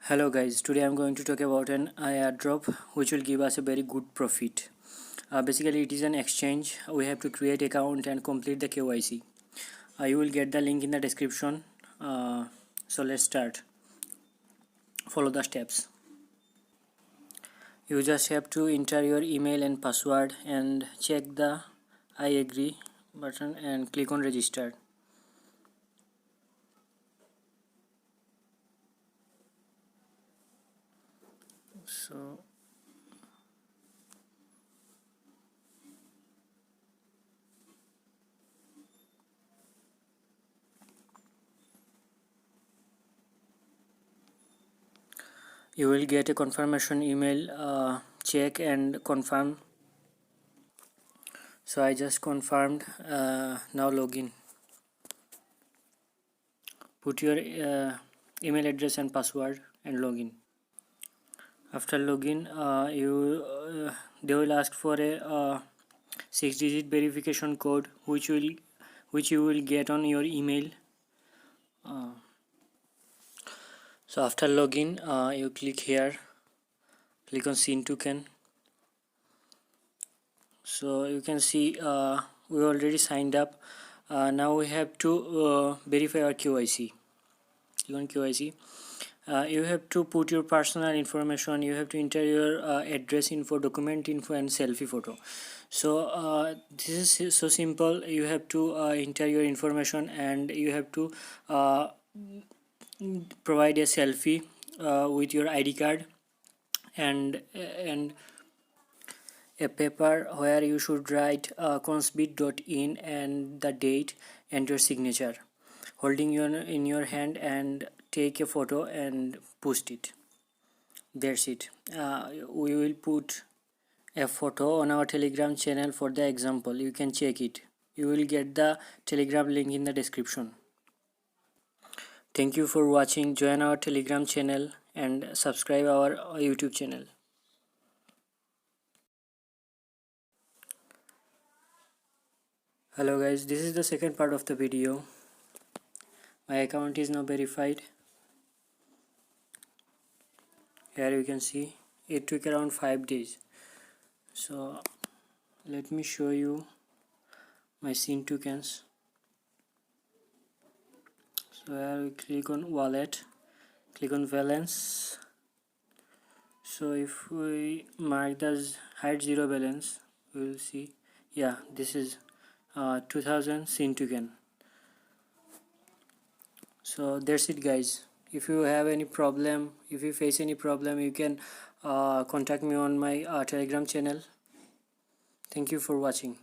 Hello guys, today I'm going to talk about an airdrop which will give us a very good profit. Basically it is an exchange. We have to create account and complete the KYC. You will get the link in the description. So let's start. Follow the steps. You just have to enter your email and password and check the I agree button and click on register. So you will get a confirmation email. Check and confirm. So I just confirmed. Now login. Put your email address and password and login. After login, they will ask for a 6-digit verification code which you will get on your email. So after login, you click here, click on Scene Token. So you can see we already signed up. Now we have to verify our KYC. Click on KYC. You have to put your personal information. You have to enter your address info, document info, and selfie photo. So this is so simple. You have to enter your information and you have to provide a selfie with your ID card and a paper where you should write coinsbit.in and the date and your signature, holding in your hand, and take a photo and post it. That's it. We will put a photo on our Telegram channel for the example. You can check it. You will get the Telegram link in the description. Thank you for watching. Join our Telegram channel and subscribe our YouTube channel. Hello guys, this is the second part of the video. My account is now verified. Here you can see it took around 5 days. So let me show you my Scene Tokens. So here we click on wallet, click on balance. So if we mark as hide 0 balance, we will see, yeah, this is 2000 Scene Token. So that's it guys. If you have any problem, if you face any problem, you can contact me on my Telegram channel. Thank you for watching.